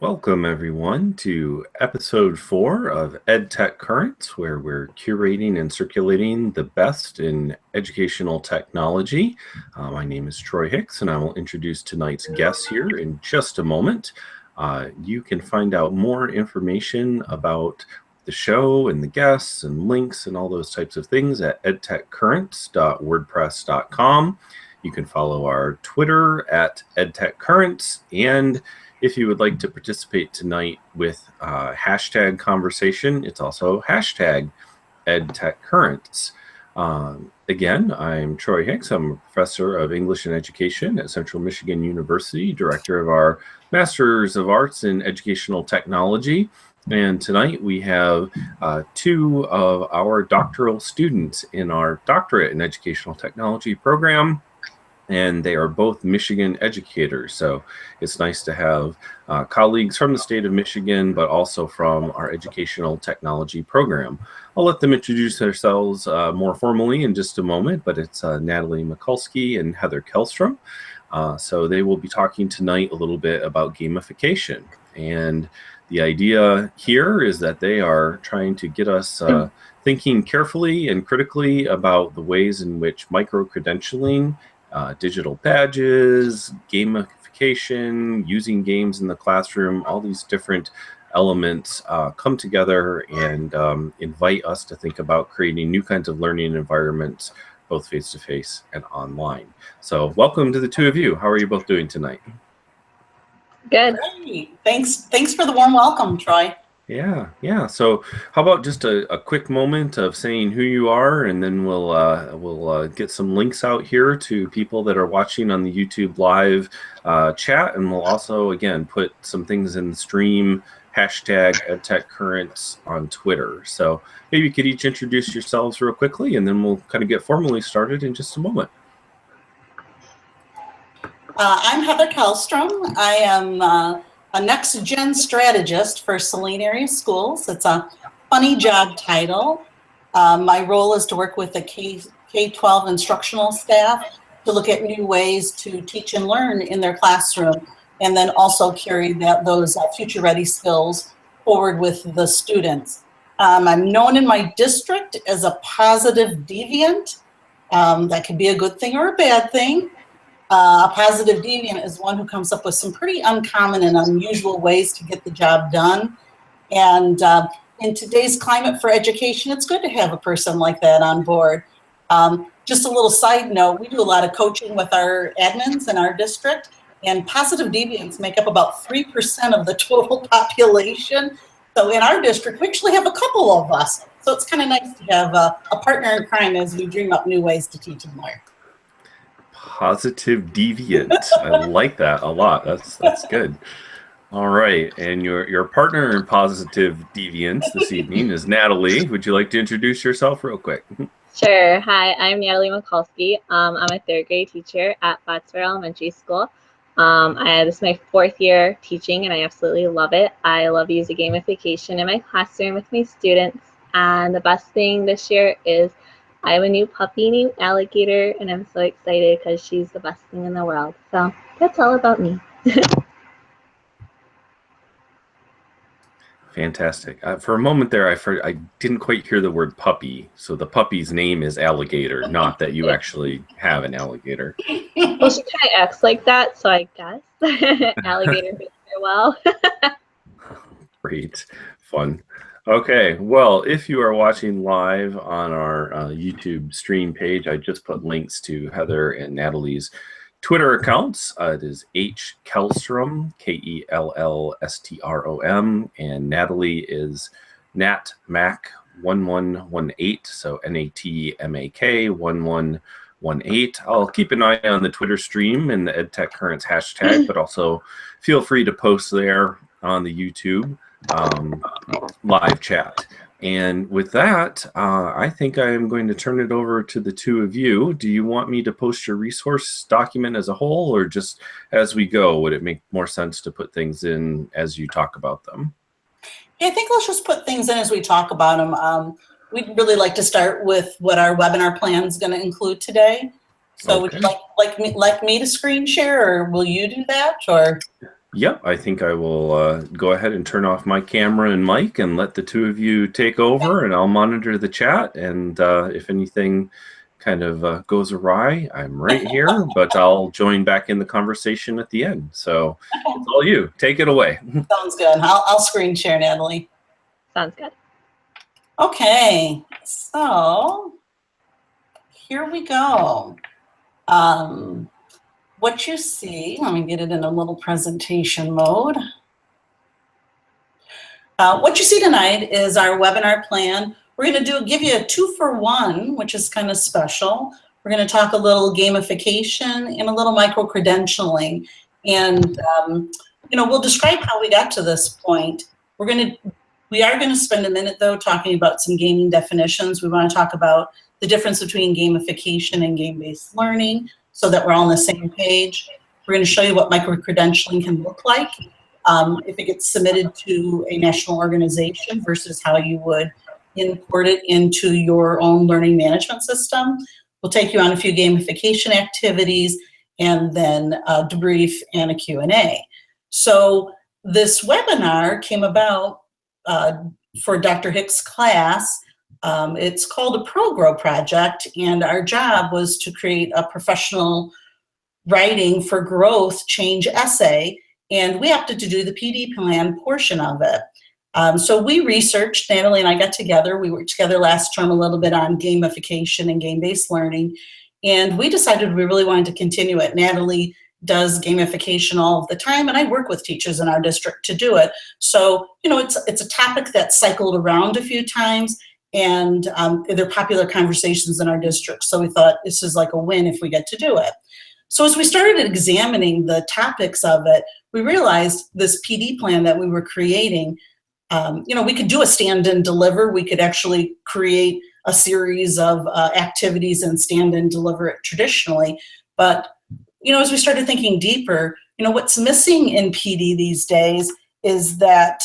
Welcome everyone to episode 4 of EdTech Currents, where we're curating and circulating the best in educational technology. My name is Troy Hicks, and I will introduce tonight's guests here in just a moment. You can find out more information about the show and the guests and links and all those types of things at edtechcurrents.wordpress.com. You can follow our Twitter at edtechcurrents, and if you would like to participate tonight with hashtag conversation, it's also hashtag EdTechCurrents. Again, I'm Troy Hicks. I'm a professor of English and Education at Central Michigan University, director of our Masters of Arts in Educational Technology. And tonight we have two of our doctoral students in our doctorate in Educational Technology program. And they are both Michigan educators. So it's nice to have colleagues from the state of Michigan, but also from our educational technology program. I'll let them introduce themselves more formally in just a moment, but it's Natalie Makulski and Heather Kellstrom. So they will be talking tonight a little bit about gamification. And the idea here is that they are trying to get us thinking carefully and critically about the ways in which micro-credentialing, digital badges, gamification, using games in the classroom, all these different elements come together and invite us to think about creating new kinds of learning environments, both face-to-face and online. So welcome to the two of you. How are you both doing tonight? Good. Great. Thanks for the warm welcome, Troy. Yeah. So how about just a quick moment of saying who you are, and then we'll get some links out here to people that are watching on the YouTube live chat, and we'll also, again, put some things in the stream, hashtag EdTechCurrents on Twitter. So maybe you could each introduce yourselves real quickly, and then we'll kind of get formally started in just a moment. I'm Heather Kellstrom. I am a next-gen strategist for Saline Area Schools. It's a funny job title. My role is to work with the K-12 instructional staff to look at new ways to teach and learn in their classroom, and then also carry those future-ready skills forward with the students. I'm known in my district as a positive deviant. That can be a good thing or a bad thing. A positive deviant is one who comes up with some pretty uncommon and unusual ways to get the job done. And in today's climate for education, it's good to have a person like that on board. Just a little side note, we do a lot of coaching with our admins in our district, and positive deviants make up about 3% of the total population. So in our district, we actually have a couple of us. So it's kind of nice to have a partner in crime as we dream up new ways to teach and learn. Positive deviant. I like that a lot. That's good. All right, and your partner in positive deviance this evening is Natalie. Would you like to introduce yourself real quick? Sure. Hi, I'm Natalie Makulski. I'm a third grade teacher at Plattsburgh Elementary School. This is my 4th year teaching, and I absolutely love it. I love using gamification in my classroom with my students, and the best thing this year is I have a new puppy named Alligator, and I'm so excited because she's the best thing in the world. So that's all about me. Fantastic. For a moment there, I didn't quite hear the word puppy. So the puppy's name is Alligator, not that you actually have an alligator. Well, she kind of acts like that, so I guess Alligator fits her well. Great. Fun. Okay, well, if you are watching live on our YouTube stream page, I just put links to Heather and Natalie's Twitter accounts. It is H Kellstrom, Kellstrom, and Natalie is NatMac1118, so NATMAK 1118. I'll keep an eye on the Twitter stream and the EdTech Currents hashtag, but also feel free to post there on the YouTube live chat. And with that, I think I am going to turn it over to the two of you. Do you want me to post your resource document as a whole, or just as we go? Would it make more sense to put things in as you talk about them? Yeah, I think let's just put things in as we talk about them. We'd really like to start with what our webinar plan is going to include today. So okay. Would you like me to screen share, or will you do that? Or Yep, I think I will go ahead and turn off my camera and mic and let the two of you take over, and I'll monitor the chat. And if anything kind of goes awry, I'm right here, but I'll join back in the conversation at the end. So it's all you. Take it away. Sounds good. I'll screen share, Natalie. Sounds good. Okay, so here we go. What you see, let me get it in a little presentation mode. What you see tonight is our webinar plan. We're going to give you a 2-for-1, which is kind of special. We're going to talk a little gamification and a little micro-credentialing. And, you know, we'll describe how we got to this point. We are going to spend a minute, though, talking about some gaming definitions. We want to talk about the difference between gamification and game-based learning so that we're all on the same page. We're going to show you what micro-credentialing can look like if it gets submitted to a national organization versus how you would import it into your own learning management system. We'll take you on a few gamification activities and then a debrief and a Q&A. So this webinar came about for Dr. Hicks' class. It's called a ProGrow project, and our job was to create a professional writing for growth change essay, and we opted to do the PD plan portion of it. So we researched, Natalie and I got together, we worked together last term a little bit on gamification and game-based learning, and we decided we really wanted to continue it. Natalie does gamification all of the time, and I work with teachers in our district to do it. So, you know, it's a topic that cycled around a few times, and they're popular conversations in our district. So we thought this is like a win if we get to do it. So as we started examining the topics of it, we realized this PD plan that we were creating, you know, we could do a stand and deliver. We could actually create a series of activities and stand and deliver it traditionally. But, you know, as we started thinking deeper, you know, what's missing in PD these days is that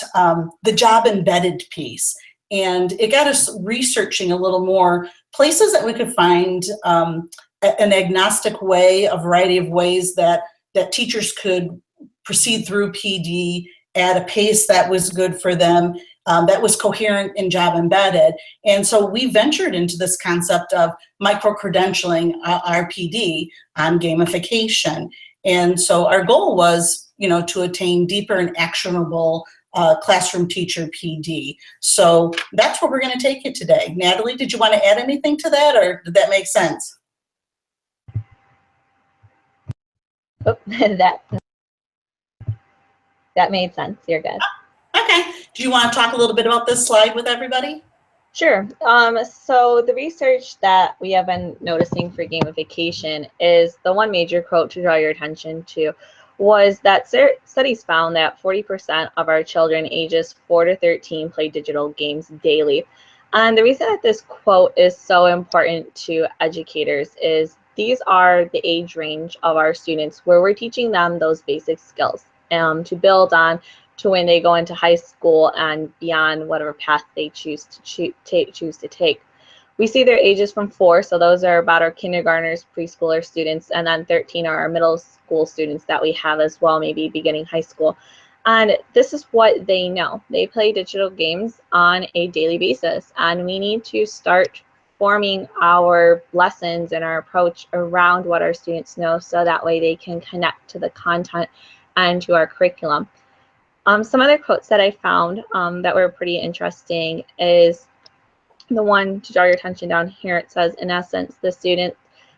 the job embedded piece. And it got us researching a little more places that we could find an agnostic way, a variety of ways that teachers could proceed through PD at a pace that was good for them, that was coherent and job embedded. And so we ventured into this concept of micro-credentialing our PD on gamification. And so our goal was, you know, to attain deeper and actionable classroom teacher PD. So that's where we're going to take you today. Natalie, did you want to add anything to that, or did that make sense? Oh, that made sense. You're good. Okay. Do you want to talk a little bit about this slide with everybody? Sure. So the research that we have been noticing for gamification is the one major quote to draw your attention to was that studies found that 40% of our children ages 4 to 13 play digital games daily. And the reason that this quote is so important to educators is these are the age range of our students where we're teaching them those basic skills to build on to when they go into high school and beyond whatever path they choose to take. We see their ages from 4, so those are about our kindergartners, preschooler students, and then 13 are our middle school students that we have as well, maybe beginning high school. And this is what they know. They play digital games on a daily basis, and we need to start forming our lessons and our approach around what our students know so that way they can connect to the content and to our curriculum. Some other quotes that I found that were pretty interesting is the one to draw your attention down here. It says, in essence, the student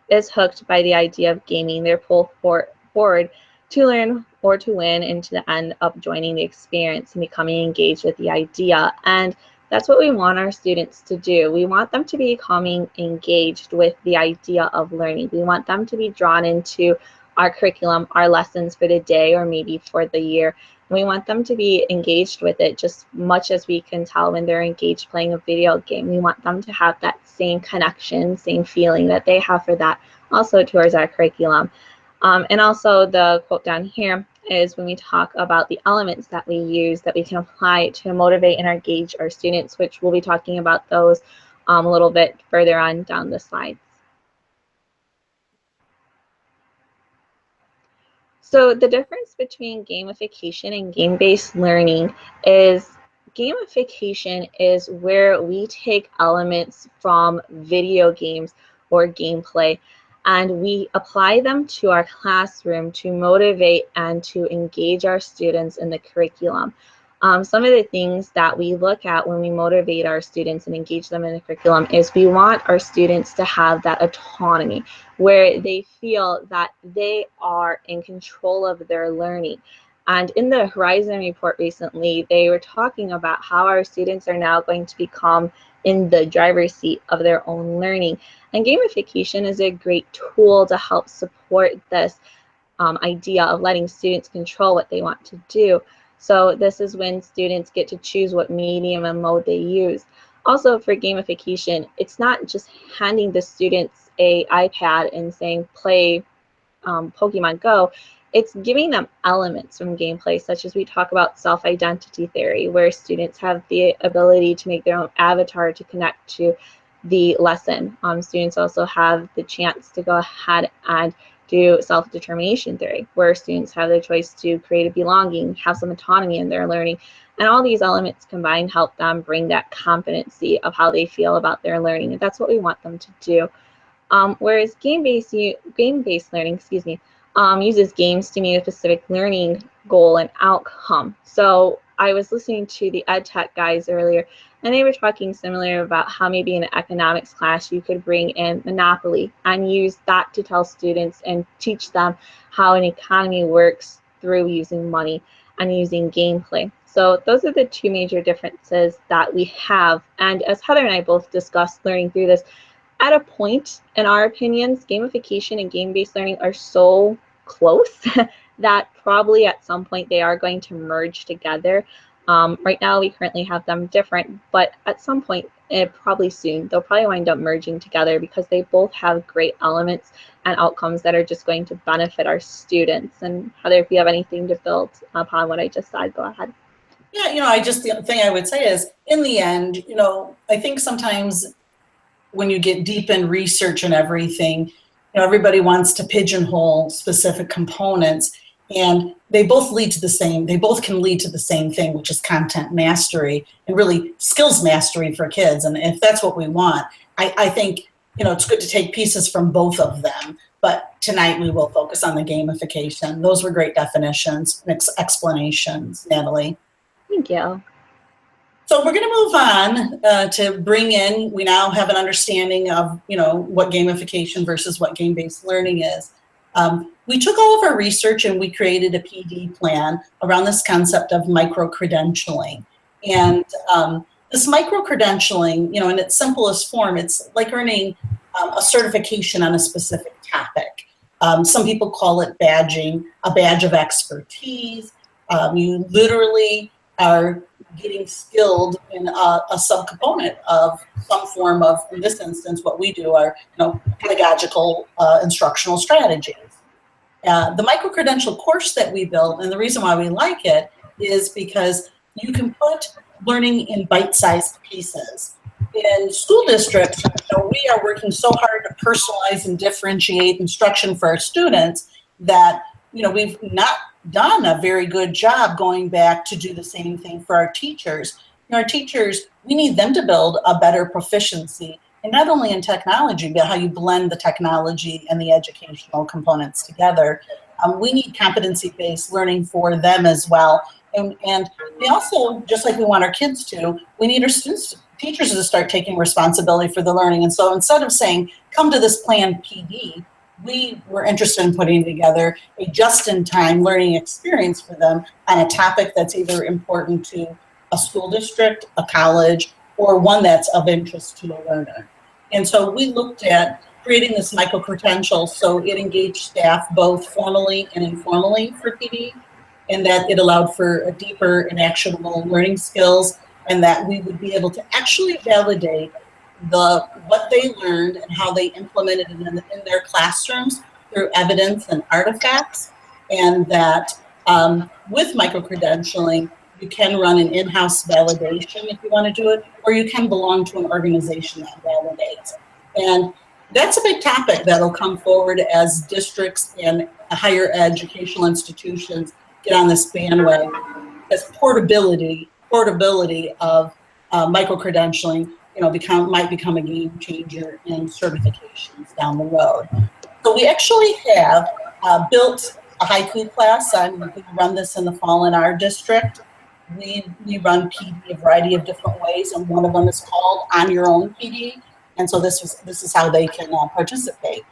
is hooked by the idea of gaming. They're pulled forward to learn or to win and to the end up joining the experience and becoming engaged with the idea. And that's what we want our students to do. We want them to be becoming engaged with the idea of learning. We want them to be drawn into our curriculum, our lessons for the day or maybe for the year. We want them to be engaged with it just much as we can tell when they're engaged playing a video game. We want them to have that same connection, same feeling that they have for that also towards our curriculum. And also the quote down here is when we talk about the elements that we use that we can apply to motivate and engage our students, which we'll be talking about those a little bit further on down the slides. So the difference between gamification and game-based learning is gamification is where we take elements from video games or gameplay and we apply them to our classroom to motivate and to engage our students in the curriculum. Some of the things that we look at when we motivate our students and engage them in the curriculum is we want our students to have that autonomy where they feel that they are in control of their learning. And in the Horizon report recently, they were talking about how our students are now going to become in the driver's seat of their own learning. And gamification is a great tool to help support this idea of letting students control what they want to do. So this is when students get to choose what medium and mode they use. Also for gamification, it's not just handing the students an iPad and saying play Pokemon Go. It's giving them elements from gameplay, such as we talk about self-identity theory, where students have the ability to make their own avatar to connect to the lesson. Students also have the chance to go ahead and do self-determination theory, where students have the choice to create a belonging, have some autonomy in their learning, and all these elements combined help them bring that competency of how they feel about their learning, and that's what we want them to do. Whereas game-based learning, uses games to meet a specific learning goal and outcome. So I was listening to the EdTech guys earlier, and they were talking similar about how maybe in an economics class you could bring in Monopoly and use that to tell students and teach them how an economy works through using money and using gameplay. So those are the two major differences that we have. And as Heather and I both discussed learning through this, at a point, in our opinions, gamification and game-based learning are so close that probably at some point they are going to merge together. Right now, we currently have them different, but at some point, probably soon, they'll probably wind up merging together because they both have great elements and outcomes that are just going to benefit our students. And Heather, if you have anything to build upon what I just said, go ahead. Yeah, the thing I would say is, in the end, I think sometimes when you get deep in research and everything, everybody wants to pigeonhole specific components, and they both can lead to the same thing, which is content mastery and really skills mastery for kids. And if that's what we want, I think, it's good to take pieces from both of them. But tonight we will focus on the gamification. Those were great definitions and explanations, Natalie. Thank you. So we're going to move on to bring in, we now have an understanding of, what gamification versus what game-based learning is. We took all of our research and we created a PD plan around this concept of micro-credentialing. And this micro-credentialing, in its simplest form, it's like earning a certification on a specific topic. Some people call it badging, a badge of expertise. You literally are getting skilled in a subcomponent of some form of, in this instance, what we do are, pedagogical instructional strategies. The micro-credential course that we built, and the reason why we like it, is because you can put learning in bite-sized pieces. In school districts, we are working so hard to personalize and differentiate instruction for our students that, we've not done a very good job going back to do the same thing for our teachers. Our teachers, we need them to build a better proficiency, and not only in technology, but how you blend the technology and the educational components together. We need competency-based learning for them as well. And we also, just like we want our kids to, we need our teachers to start taking responsibility for the learning. And so instead of saying, come to this planned PD, we were interested in putting together a just-in-time learning experience for them on a topic that's either important to a school district, a college, or one that's of interest to a learner. And so we looked at creating this micro-credential so it engaged staff both formally and informally for PD, and that it allowed for a deeper and actionable learning skills, and that we would be able to actually validate what they learned and how they implemented it in their classrooms through evidence and artifacts. And that with micro-credentialing, you can run an in-house validation if you want to do it, or you can belong to an organization that validates. And That's a big topic that'll come forward as districts and higher educational institutions get on this bandwagon. As portability of micro-credentialing, might become a game changer in certifications down the road. So we actually have built a haiku class. I'm going to run this in the fall in our district. We run PD a variety of different ways, and one of them is called On Your Own PD. And so this is how they can participate.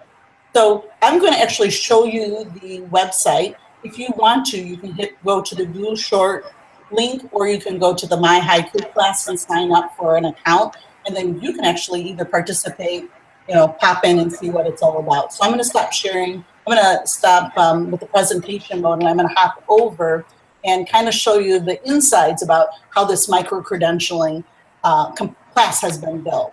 So I'm going to actually show you the website. If you want to, you can go to the Google Short link, or you can go to the My Haiku class and sign up for an account. And then you can actually either participate, pop in and see what it's all about. So I'm going to stop sharing. I'm going to stop with the presentation mode, and I'm going to hop over and kind of show you the insides about how this micro-credentialing class has been built.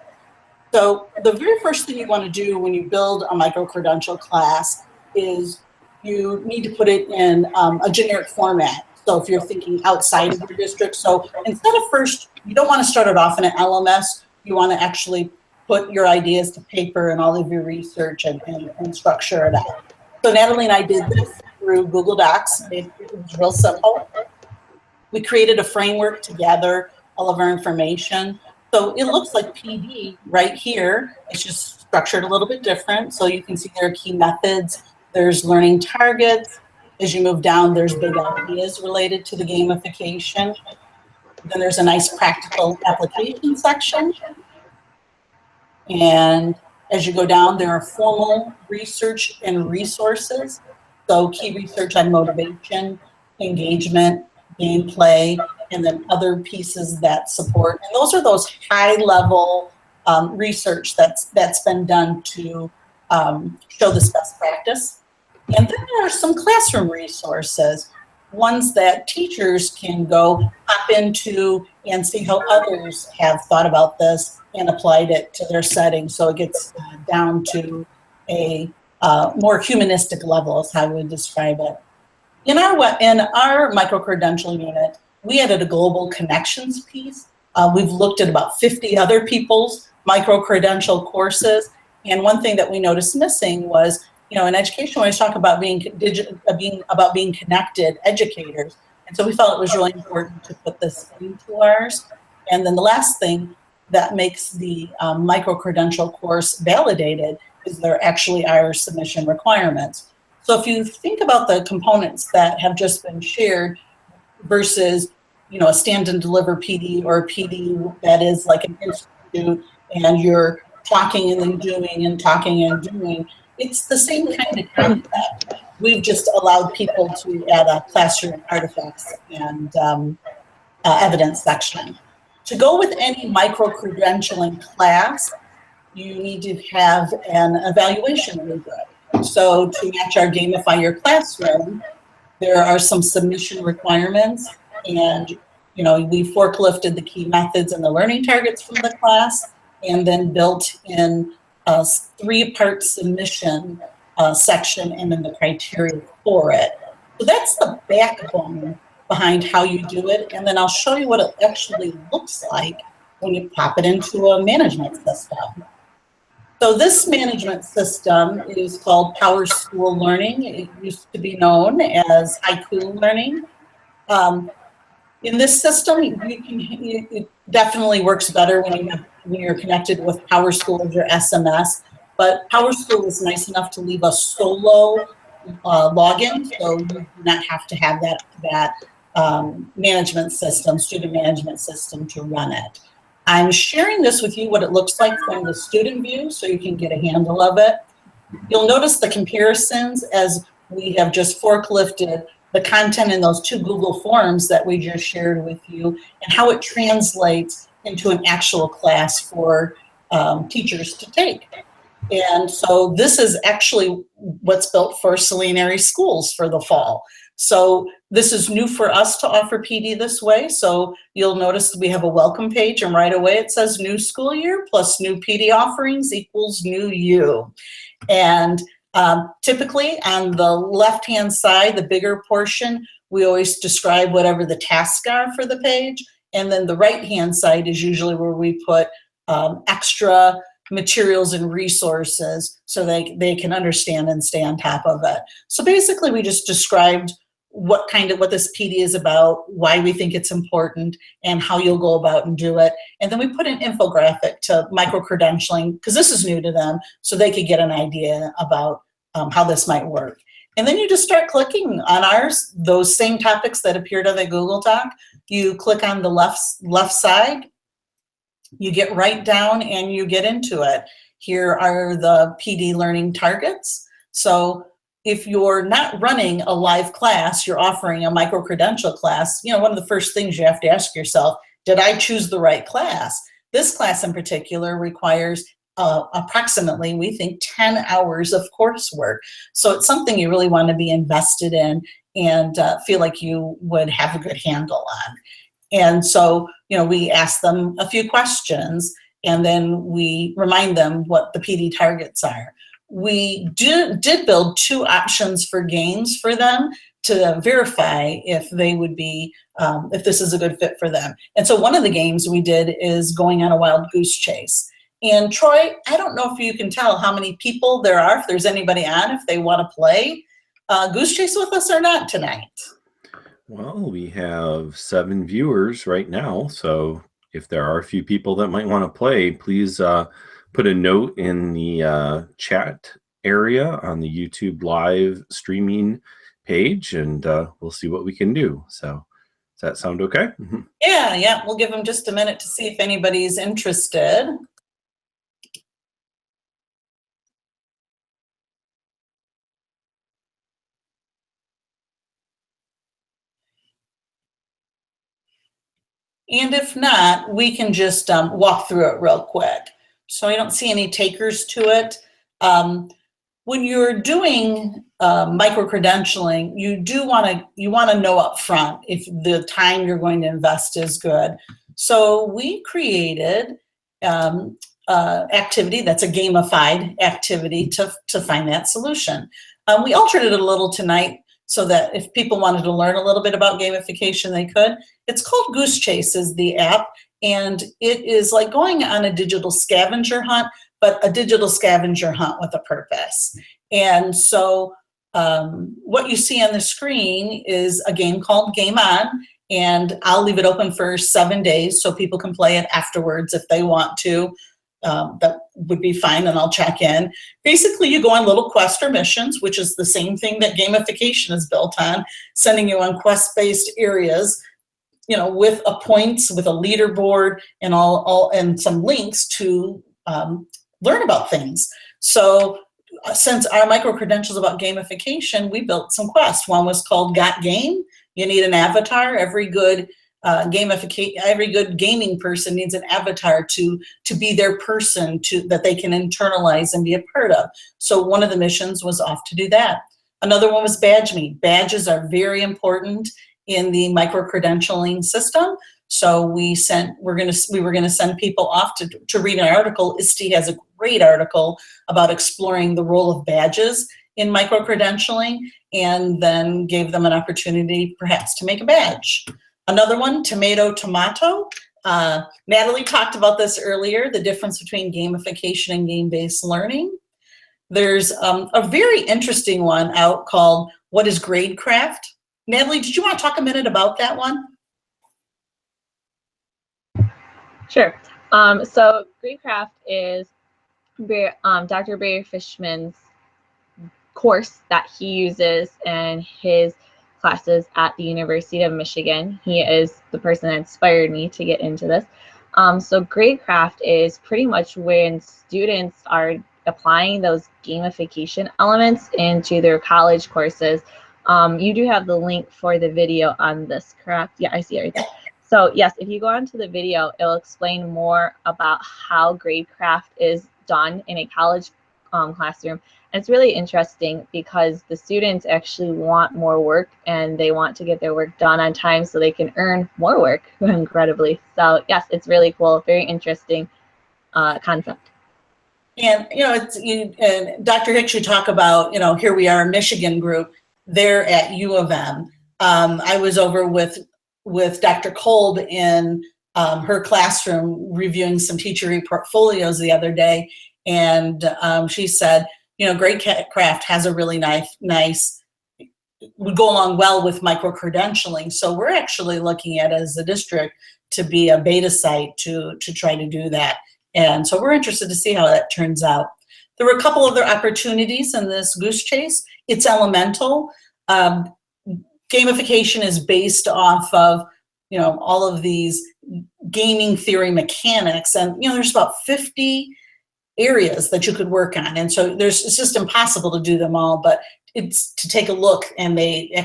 So the very first thing you want to do when you build a micro-credential class is you need to put it in a generic format. So if you're thinking outside of your district, so instead of first, you don't want to start it off in an LMS, you want to actually put your ideas to paper and all of your research and structure it out. So Natalie and I did this through Google Docs. It was real simple. We created a framework to gather all of our information. So it looks like PD right here. It's just structured a little bit different. So you can see there are key methods. There's learning targets. As you move down, there's big ideas related to the gamification. Then there's a nice practical application section. And as you go down, there are formal research and resources. So key research on motivation, engagement, gameplay, and then other pieces that support. And those are those high-level research that's been done to show this best practice. And then there are some classroom resources, ones that teachers can go hop into and see how others have thought about this and applied it to their setting. So it gets down to a more humanistic level is how I would describe it. In our micro-credentialing unit, we added a global connections piece. We've looked at about 50 other people's micro-credential courses. And one thing that we noticed missing was, in education, we always talk about being connected educators. And so we felt it was really important to put this into ours. And then the last thing that makes the micro-credential course validated is there actually are submission requirements. So if you think about the components that have just been shared versus, a stand and deliver PD or a PD that is like an institute and you're talking and then doing and talking and doing, it's the same kind of concept. We've just allowed people to add a classroom artifacts and evidence section. To go with any micro-credentialing class, you need to have an evaluation rubric. So to match our Gamify Your Classroom, there are some submission requirements, and we forklifted the key methods and the learning targets from the class, and then built in a 3-part submission section and then the criteria for it. So that's the backbone behind how you do it, and then I'll show you what it actually looks like when you pop it into a management system. So this management system is called Power School Learning. It used to be known as Haiku Learning. In this system, it definitely works better when you're connected with Power School or your SMS. But Power School is nice enough to leave a solo login, so you do not have to have that management system, student management system to run it. I'm sharing this with you, what it looks like from the student view, so you can get a handle of it. You'll notice the comparisons as we have just forklifted the content in those 2 Google Forms that we just shared with you and how it translates into an actual class for teachers to take. And so this is actually what's built for Saline schools for the fall. So this is new for us to offer PD this way. So you'll notice we have a welcome page, and right away it says new school year plus new PD offerings equals new you. And typically on the left-hand side, the bigger portion, we always describe whatever the tasks are for the page. And then the right-hand side is usually where we put extra materials and resources so they can understand and stay on top of it. So basically we just described what this PD is about, why we think it's important, and how you'll go about and do it. And then we put an infographic to micro-credentialing, because this is new to them, so they could get an idea about how this might work. And then you just start clicking on ours, those same topics that appeared on the Google Doc. You click on the left side, you get right down and you get into it. Here are the PD learning targets. So if you're not running a live class, you're offering a micro-credential class, one of the first things you have to ask yourself, did I choose the right class? This class in particular requires approximately, we think, 10 hours of coursework. So it's something you really want to be invested in and feel like you would have a good handle on. And so, we ask them a few questions and then we remind them what the PD targets are. We did build 2 options for games for them to verify if they would be, if this is a good fit for them. And so one of the games we did is going on a wild goose chase. And Troy, I don't know if you can tell how many people there are, if there's anybody on, if they want to play goose chase with us or not tonight. Well, we have 7 viewers right now, so if there are a few people that might want to play, please put a note in the chat area on the YouTube live streaming page, and we'll see what we can do. So does that sound okay? Yeah, we'll give them just a minute to see if anybody's interested. And if not, we can just walk through it real quick. So I don't see any takers to it. When you're doing micro-credentialing, you want to know up front if the time you're going to invest is good. So we created activity that's a gamified activity to find that solution. We altered it a little tonight so that if people wanted to learn a little bit about gamification, they could. It's called Goose Chase is the app, and it is like going on a digital scavenger hunt, but a digital scavenger hunt with a purpose. And so what you see on the screen is a game called Game On, and I'll leave it open for 7 days so people can play it afterwards if they want to. That would be fine, and I'll check in. Basically, you go on little quest or missions, which is the same thing that gamification is built on, sending you on quest-based areas, with a points, with a leaderboard, and and some links to learn about things. So since our micro-credentials about gamification, we built some quests. One was called Got Game. You need an avatar. Every good gaming person needs an avatar to be their person that they can internalize and be a part of. So one of the missions was off to do that. Another one was Badge Me. Badges are very important in the micro-credentialing system. So we were going to send people off to read an article. ISTE has a great article about exploring the role of badges in micro-credentialing, and then gave them an opportunity perhaps to make a badge. Another one, Tomato. Natalie talked about this earlier, the difference between gamification and game-based learning. There's a very interesting one out called What is Gradecraft? Natalie, did you want to talk a minute about that one? Sure. So Gradecraft is Dr. Barry Fishman's course that he uses in his classes at the University of Michigan. He is the person that inspired me to get into this. So Gradecraft is pretty much when students are applying those gamification elements into their college courses. You do have the link for the video on this, correct? Yeah, I see it right there. So yes, if you go onto the video, it'll explain more about how Gradecraft is done in a college classroom. And it's really interesting because the students actually want more work and they want to get their work done on time so they can earn more work, incredibly. So yes, it's really cool, very interesting concept. And and Dr. Hicks, you talk about, here we are, a Michigan group. They're at U of M. I was over with Dr. Kolb in her classroom reviewing some teacher portfolios the other day, and she said, Great Craft has a really nice would go along well with micro-credentialing. So we're actually looking at, as a district, to be a beta site to try to do that. And so we're interested to see how that turns out. There were a couple other opportunities in this goose chase. It's elemental. Gamification is based off of, all of these gaming theory mechanics. And, there's about 50 areas that you could work on. And so it's just impossible to do them all, but it's to take a look, and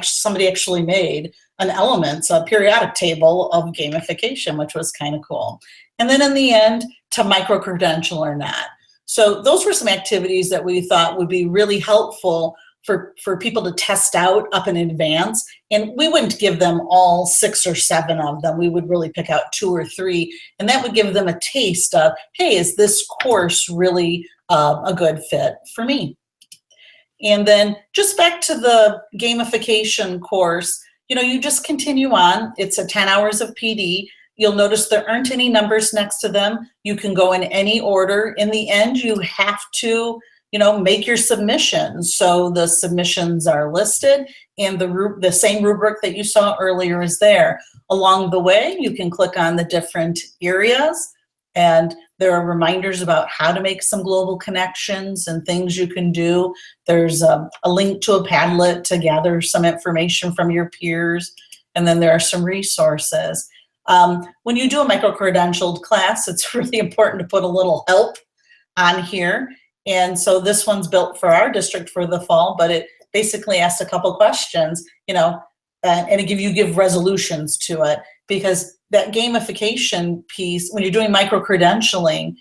somebody actually made a periodic table of gamification, which was kind of cool. And then in the end, to micro-credential or not. So those were some activities that we thought would be really helpful for people to test out up in advance. And we wouldn't give them all 6 or 7 of them. We would really pick out 2 or 3, and that would give them a taste of, hey, is this course really a good fit for me? And then just back to the gamification course, you just continue on. It's a 10 hours of PD. You'll notice there aren't any numbers next to them. You can go in any order. In the end, you have to, make your submissions. So the submissions are listed, and the same rubric that you saw earlier is there. Along the way, you can click on the different areas, and there are reminders about how to make some global connections and things you can do. There's a link to a Padlet to gather some information from your peers, and then there are some resources. When you do a micro-credentialed class, it's really important to put a little help on here. And so this one's built for our district for the fall, but it basically asks a couple questions, and you give resolutions to it, because that gamification piece, when you're doing micro-credentialing,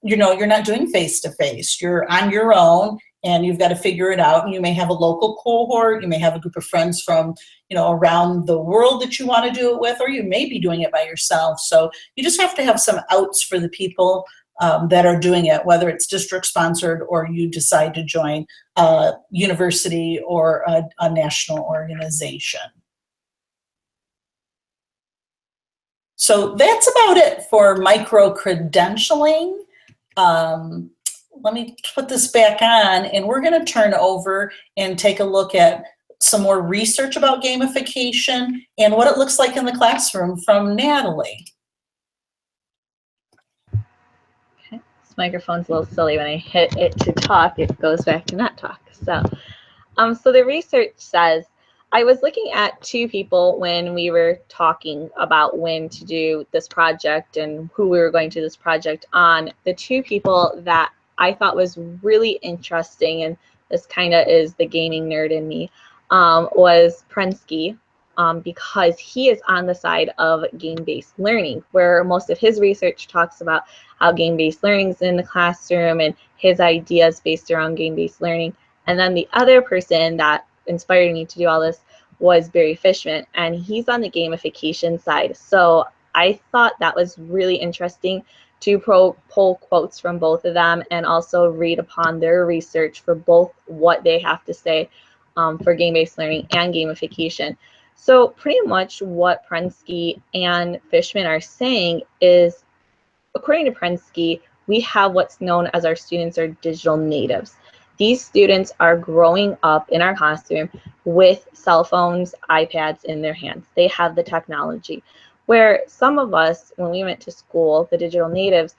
you're not doing face-to-face. You're on your own, and you've got to figure it out. And you may have a local cohort. You may have a group of friends from, around the world that you want to do it with, or you may be doing it by yourself. So you just have to have some outs for the people that are doing it, whether it's district-sponsored or you decide to join a university or a national organization. So that's about it for micro-credentialing. Let me put this back on, and we're going to turn over and take a look at some more research about gamification and what it looks like in the classroom from Natalie. Okay. This microphone's a little silly. When I hit it to talk, it goes back to not talk. So the research says, I was looking at 2 people when we were talking about when to do this project and who we were going to do this project on. The 2 people that I thought was really interesting, and this kind of is the gaming nerd in me, was Prensky, because he is on the side of game-based learning, where most of his research talks about how game-based learning is in the classroom and his ideas based around game-based learning. And then the other person that inspired me to do all this was Barry Fishman, and he's on the gamification side. So I thought that was really interesting to pull quotes from both of them and also read upon their research for both what they have to say for game-based learning and gamification. So pretty much what Prensky and Fishman are saying is, according to Prensky, we have what's known as our students are digital natives. These students are growing up in our classroom with cell phones, iPads in their hands. They have the technology. Where some of us, when we went to school, the digital natives,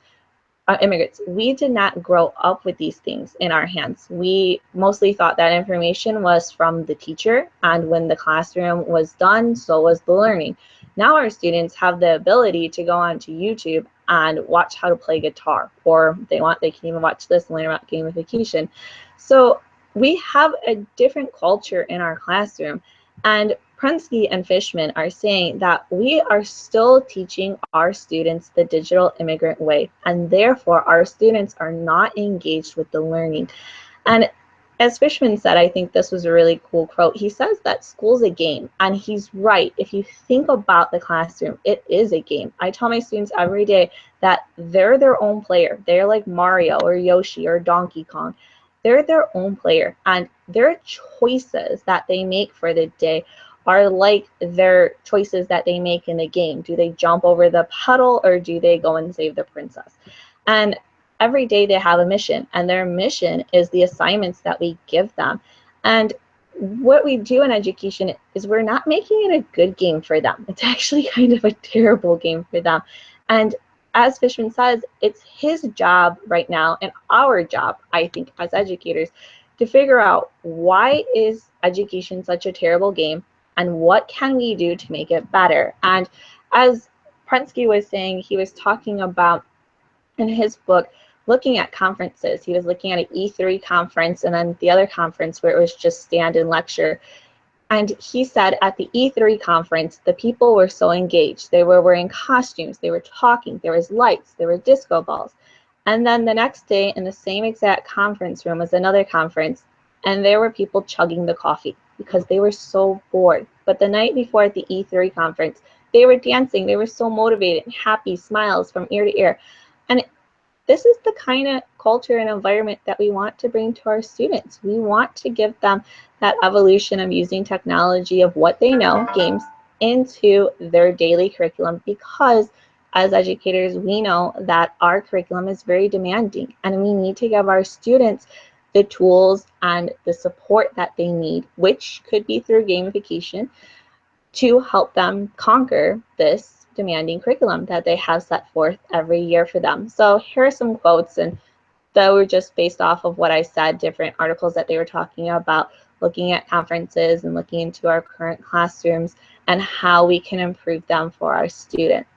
immigrants, we did not grow up with these things in our hands. We mostly thought that information was from the teacher, and when the classroom was done, so was the learning. Now our students have the ability to go onto YouTube and watch how to play guitar, or if they want, they can even watch this and learn about gamification. So we have a different culture in our classroom, and Prensky and Fishman are saying that we are still teaching our students the digital immigrant way, and therefore our students are not engaged with the learning. And as Fishman said, I think this was a really cool quote. He says that school's a game, and he's right. If you think about the classroom, it is a game. I tell my students every day that they're their own player. They're like Mario or Yoshi or Donkey Kong. They're their own player, and their choices that they make for the day are like their choices that they make in the game. Do they jump over the puddle or do they go and save the princess? And every day they have a mission, and their mission is the assignments that we give them. And what we do in education is we're not making it a good game for them. It's actually kind of a terrible game for them. And as Fishman says, it's his job right now and our job, I think, as educators, to figure out why is education such a terrible game and what can we do to make it better. And as Prensky was saying, he was talking about in his book looking at conferences. He was looking at an E3 conference and then the other conference where it was just stand and lecture. And he said at the E3 conference, the people were so engaged. They were wearing costumes, they were talking, there was lights, there were disco balls. And then the next day in the same exact conference room was another conference, and there were people chugging the coffee because they were so bored. But the night before at the E3 conference, they were dancing, they were so motivated, happy, smiles from ear to ear. And this is the kind of culture and environment that we want to bring to our students. We want to give them that evolution of using technology of what they know, games, into their daily curriculum, because as educators, we know that our curriculum is very demanding and we need to give our students the tools and the support that they need, which could be through gamification, to help them conquer this demanding curriculum that they have set forth every year for them. So here are some quotes, and that were just based off of what I said, different articles that they were talking about, looking at conferences and looking into our current classrooms and how we can improve them for our students.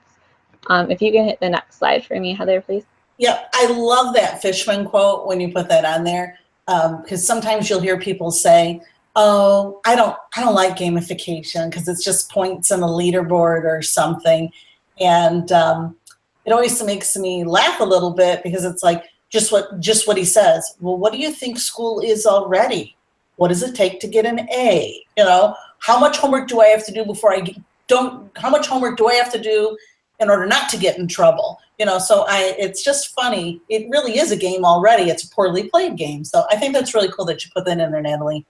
If you can hit the next slide for me, Heather, please. Yeah, I love that Fishman quote when you put that on there, because sometimes you'll hear people say, "Oh, I don't like gamification because it's just points on a leaderboard or something," and it always makes me laugh a little bit because it's like just what he says. Well, what do you think school is already? What does it take to get an A? You know, how much homework do I have to do before I don't? How much homework do I have to do in order not to get in trouble? You know, so it's just funny. It really is a game already. It's a poorly played game. So I think that's really cool that you put that in there, Natalie.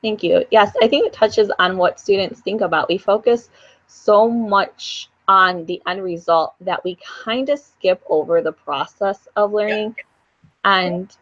Thank you. Yes, I think it touches on what students think about. We focus so much on the end result that we kind of skip over the process of learning. Yeah. And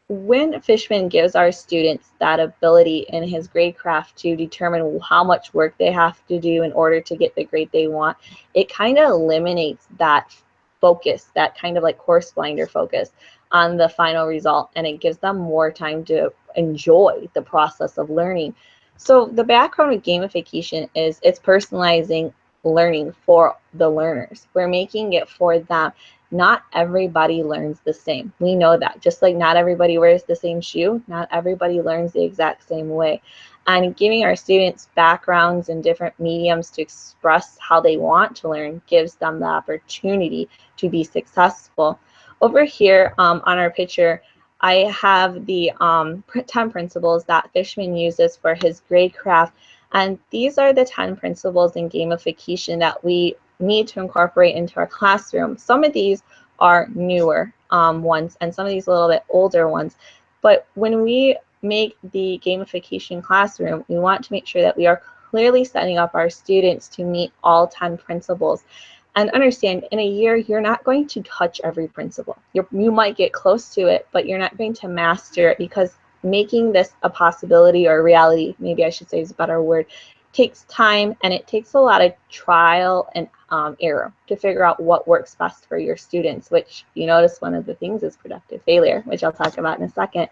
when Fishman gives our students that ability in his grade craft to determine how much work they have to do in order to get the grade they want, it kind of eliminates that focus, that kind of like course blinder focus on the final result, and it gives them more time to enjoy the process of learning. So the background of gamification is it's personalizing learning for the learners. We're making it for them. Not everybody learns the same. We know that. Just like not everybody wears the same shoe, not everybody learns the exact same way. And giving our students backgrounds and different mediums to express how they want to learn gives them the opportunity to be successful. Over here on our picture, I have the 10 principles that Fishman uses for his grade craft. And these are the 10 principles in gamification that we need to incorporate into our classroom. Some of these are newer ones and some of these a little bit older ones. But when we make the gamification classroom, we want to make sure that we are clearly setting up our students to meet all 10 principles. And understand, in a year, you're not going to touch every principle. You might get close to it, but you're not going to master it, because making this a possibility or a reality, maybe I should say is a better word, takes time, and it takes a lot of trial and error to figure out what works best for your students, which you notice one of the things is productive failure, which I'll talk about in a second.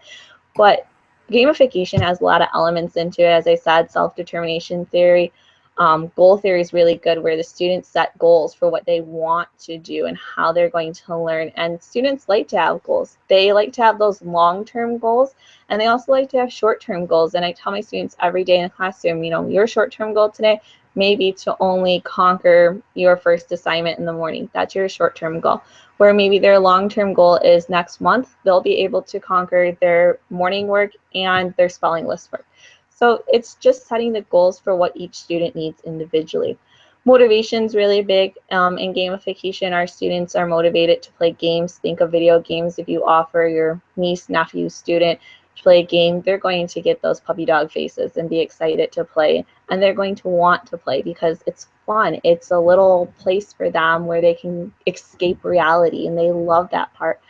But gamification has a lot of elements into it. As I said, self-determination theory. Goal theory is really good, where the students set goals for what they want to do and how they're going to learn. And students like to have goals. They like to have those long-term goals, and they also like to have short-term goals. And I tell my students every day in the classroom, you know, your short-term goal today may be to only conquer your first assignment in the morning. That's your short-term goal. Where maybe their long-term goal is next month, they'll be able to conquer their morning work and their spelling list work. So it's just setting the goals for what each student needs individually. Motivation is really big in gamification. Our students are motivated to play games. Think of video games. If you offer your niece, nephew, student play a game, they're going to get those puppy dog faces and be excited to play, and they're going to want to play because it's fun. It's a little place for them where they can escape reality, and they love that part.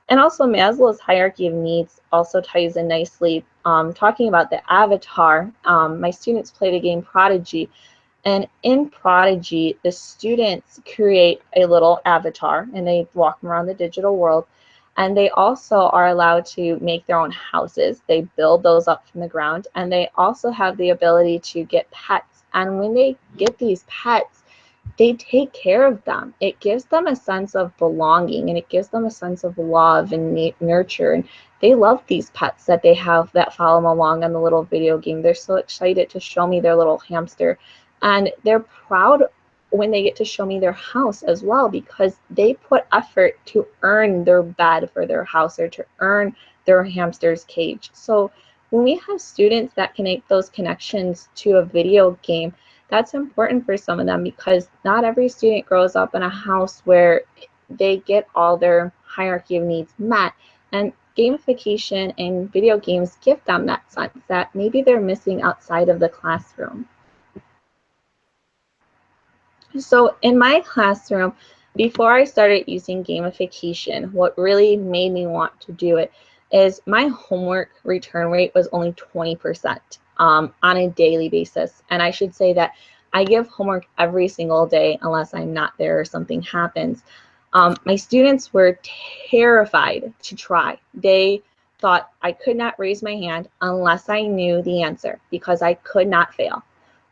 And also Maslow's hierarchy of needs also ties in nicely. Talking about the avatar, my students played a game Prodigy, and in Prodigy, the students create a little avatar and they walk around the digital world. And they also are allowed to make their own houses. They build those up from the ground, and they also have the ability to get pets. And when they get these pets, they take care of them. It gives them a sense of belonging, and it gives them a sense of love and nurture. And they love these pets that they have that follow them along on the little video game. They're so excited to show me their little hamster. And they're proud when they get to show me their house as well, because they put effort to earn their bed for their house or to earn their hamster's cage. So when we have students that can make those connections to a video game, that's important for some of them, because not every student grows up in a house where they get all their hierarchy of needs met. And gamification and video games give them that sense that maybe they're missing outside of the classroom. So in my classroom, before I started using gamification, what really made me want to do it is my homework return rate was only 20% on a daily basis. And I should say that I give homework every single day unless I'm not there or something happens. My students were terrified to try. They thought I could not raise my hand unless I knew the answer, because I could not fail.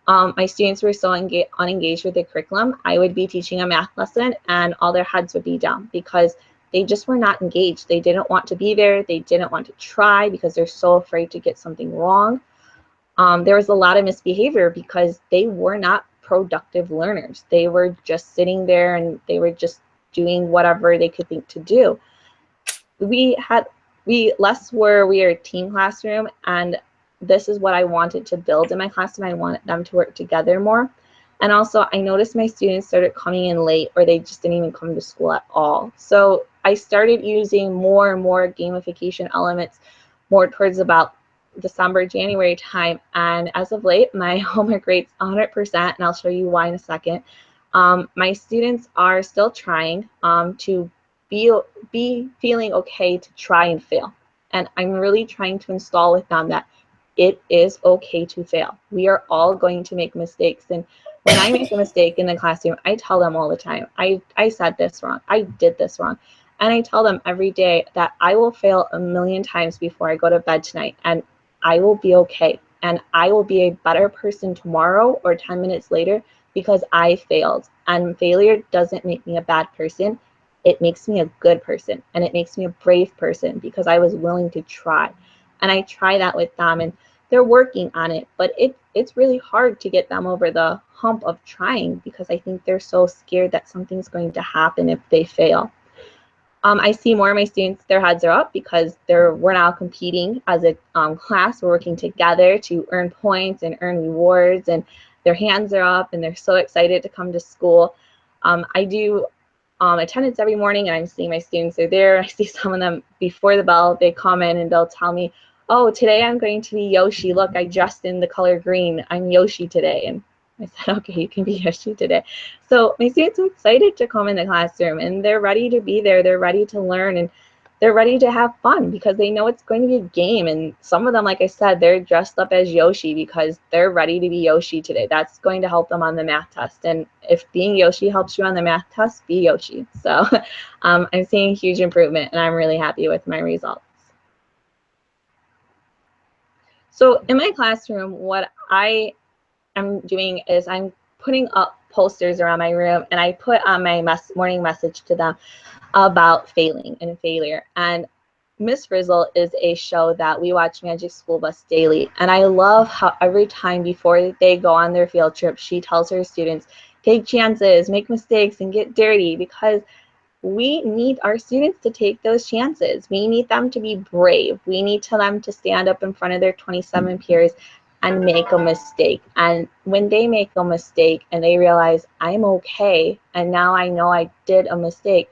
My students were so unengaged with the curriculum. I would be teaching a math lesson and all their heads would be down because they just were not engaged. They didn't want to be there. They didn't want to try because they're so afraid to get something wrong. There was a lot of misbehavior because they were not productive learners. They were just sitting there and they were just doing whatever they could think to do. We are a team classroom, and this is what I wanted to build in my class, and I wanted them to work together more. And also I noticed my students started coming in late, or they just didn't even come to school at all. So I started using more and more gamification elements more towards about December, January time. And as of late, my homework rate's 100%, and I'll show you why in a second. My students are still trying to be feeling okay to try and fail. And I'm really trying to install with them that it is okay to fail. We are all going to make mistakes. And when I make a mistake in the classroom, I tell them all the time, I said this wrong, I did this wrong. And I tell them every day that I will fail a million times before I go to bed tonight, and I will be okay. And I will be a better person tomorrow or 10 minutes later because I failed. And failure doesn't make me a bad person. It makes me a good person, and it makes me a brave person because I was willing to try. And I try that with them, and they're working on it, but it's really hard to get them over the hump of trying because I think they're so scared that something's going to happen if they fail. I see more of my students, their heads are up because we're now competing as a class. We're working together to earn points and earn rewards, and their hands are up and they're so excited to come to school. I do attendance every morning, and I'm seeing my students are there. I see some of them before the bell, they come in and they'll tell me, oh, today I'm going to be Yoshi. Look, I dressed in the color green. I'm Yoshi today. And I said, okay, you can be Yoshi today. So my students are excited to come in the classroom, and they're ready to be there. They're ready to learn, and they're ready to have fun because they know it's going to be a game. And some of them, like I said, they're dressed up as Yoshi because they're ready to be Yoshi today. That's going to help them on the math test. And if being Yoshi helps you on the math test, be Yoshi. So I'm seeing a huge improvement, and I'm really happy with my results. So in my classroom, what I am doing is I'm putting up posters around my room, and I put on my morning message to them about failing and failure. And Miss Frizzle is a show that we watch Magic School Bus daily. And I love how every time before they go on their field trip, she tells her students, take chances, make mistakes, and get dirty, because we need our students to take those chances. We need them to be brave. We need them to stand up in front of their 27 peers and make a mistake. And when they make a mistake and they realize I'm okay, and now I know I did a mistake,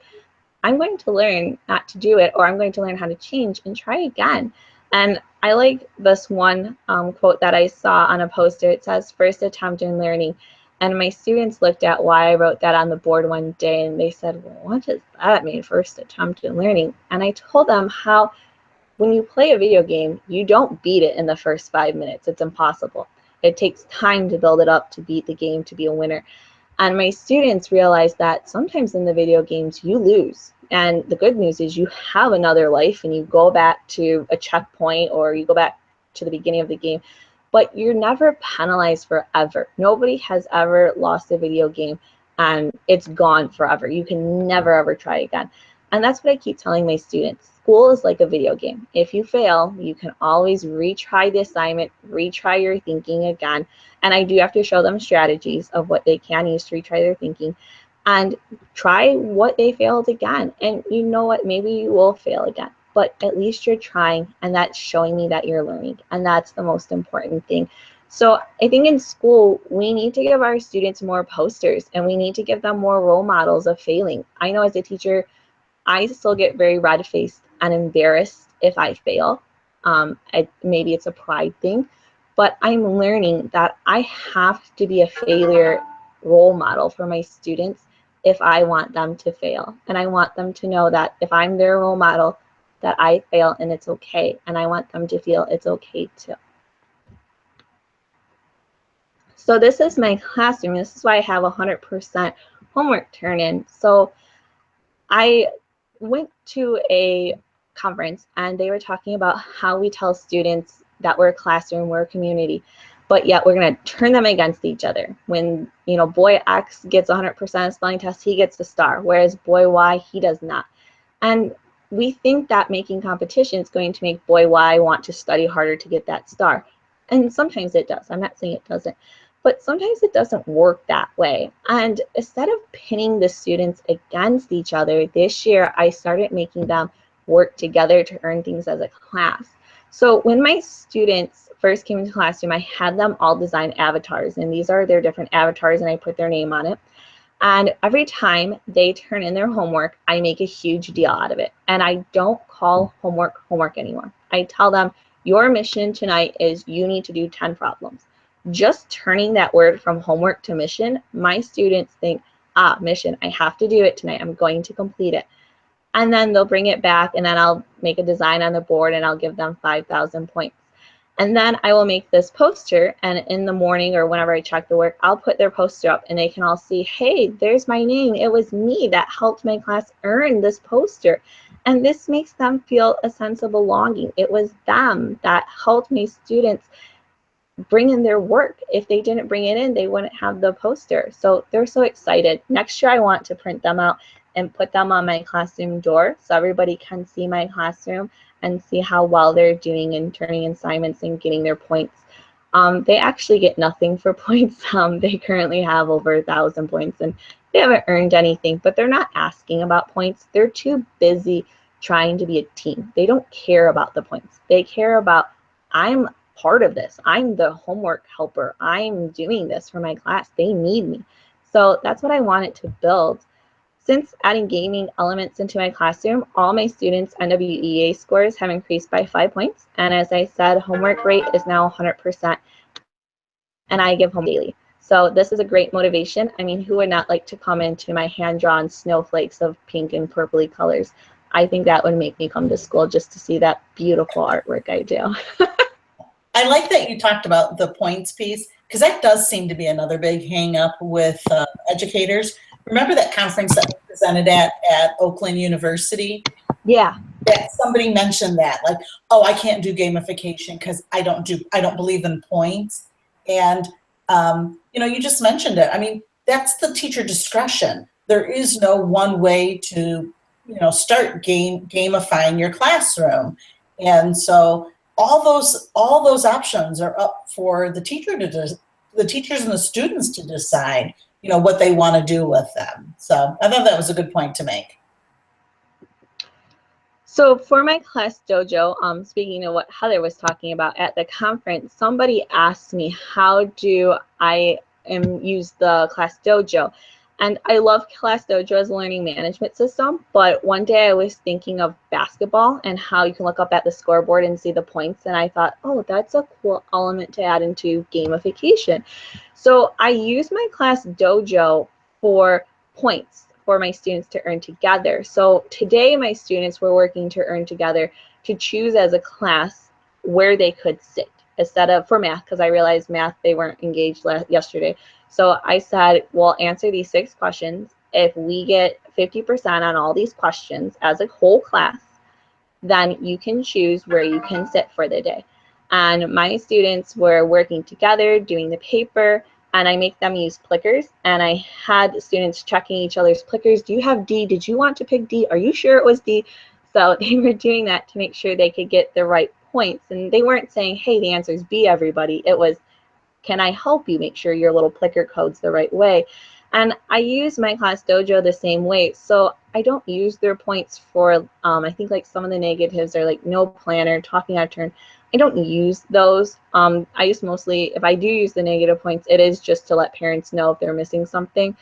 I'm going to learn not to do it, or I'm going to learn how to change and try again. And I like this one quote that I saw on a poster. It says, "First attempt in learning." And my students looked at why I wrote that on the board one day, and they said, "Well, what does that mean, first attempt in learning?" And I told them how when you play a video game, you don't beat it in the first 5 minutes. It's impossible. It takes time to build it up to beat the game, to be a winner. And my students realized that sometimes in the video games you lose. And the good news is you have another life and you go back to a checkpoint or you go back to the beginning of the game, but you're never penalized forever. Nobody has ever lost a video game and it's gone forever. You can never ever try again. And that's what I keep telling my students. School is like a video game. If you fail, you can always retry the assignment, retry your thinking again. And I do have to show them strategies of what they can use to retry their thinking and try what they failed again. And you know what, maybe you will fail again, but at least you're trying and that's showing me that you're learning. And that's the most important thing. So I think in school, we need to give our students more posters and we need to give them more role models of failing. I know as a teacher, I still get very red-faced and embarrassed if I fail. Maybe it's a pride thing, but I'm learning that I have to be a failure role model for my students if I want them to fail. And I want them to know that if I'm their role model, that I fail and it's okay. And I want them to feel it's okay too. So this is my classroom. This is why I have 100% homework turn in. So I went to a conference and they were talking about how we tell students that we're a classroom, we're a community, but yet we're going to turn them against each other. When, you know, boy X gets 100% spelling test, he gets the star, whereas boy Y, he does not. And we think that making competition is going to make boy Y want to study harder to get that star. And sometimes it does. I'm not saying it doesn't. But sometimes it doesn't work that way. And instead of pinning the students against each other, this year I started making them work together to earn things as a class. So when my students first came into the classroom, I had them all design avatars, and these are their different avatars, and I put their name on it. And every time they turn in their homework, I make a huge deal out of it. And I don't call homework anymore. I tell them, your mission tonight is you need to do 10 problems. Just turning that word from homework to mission, my students think, ah, mission, I have to do it tonight. I'm going to complete it. And then they'll bring it back and then I'll make a design on the board and I'll give them 5,000 points. And then I will make this poster, and in the morning or whenever I check the work, I'll put their poster up and they can all see, hey, there's my name. It was me that helped my class earn this poster. And this makes them feel a sense of belonging. It was them that helped my students bring in their work. If they didn't bring it in, they wouldn't have the poster. So they're so excited. Next year, I want to print them out and put them on my classroom door so everybody can see my classroom and see how well they're doing in turning assignments and getting their points. They actually get nothing for points. They currently have over 1,000 points and they haven't earned anything, but they're not asking about points. They're too busy trying to be a team. They don't care about the points. They care about, I'm part of this. I'm the homework helper. I'm doing this for my class. They need me. So that's what I wanted to build. Since adding gaming elements into my classroom, all my students' NWEA scores have increased by 5 points. And as I said, homework rate is now 100%. And I give homework daily. So this is a great motivation. I mean, who would not like to come into my hand-drawn snowflakes of pink and purpley colors? I think that would make me come to school just to see that beautiful artwork I do. I like that you talked about the points piece, because that does seem to be another big hang up with educators. Remember that conference that we presented at Oakland University? Yeah. That somebody mentioned that, like, oh, I can't do gamification because I don't believe in points. And you know, you just mentioned it. I mean, that's the teacher discretion. There is no one way to, you know, start gamifying your classroom. And so all those options are up for the teachers and the students to decide, you know, what they want to do with them. So I thought that was a good point to make. So for my class Dojo, speaking of what Heather was talking about at the conference, somebody asked me, how do I use the class Dojo? And I love Class Dojo as a learning management system, but one day I was thinking of basketball and how you can look up at the scoreboard and see the points, and I thought, oh, that's a cool element to add into gamification. So I use my Class Dojo for points for my students to earn together. So today my students were working to earn together to choose as a class where they could sit instead of for math, because I realized math they weren't engaged yesterday. So I said, well, answer these 6 questions. If we get 50% on all these questions as a whole class, then you can choose where you can sit for the day. And my students were working together, doing the paper, and I make them use clickers. And I had students checking each other's clickers. Do you have D? Did you want to pick D? Are you sure it was D? So they were doing that to make sure they could get the right points. And they weren't saying, hey, the answer is B, everybody. It was, can I help you make sure your little clicker code's the right way? And I use my Class Dojo the same way. So I don't use their points for, I think like some of the negatives are like no planner, talking out of turn. I don't use those. I use mostly, if I do use the negative points, it is just to let parents know if they're missing something.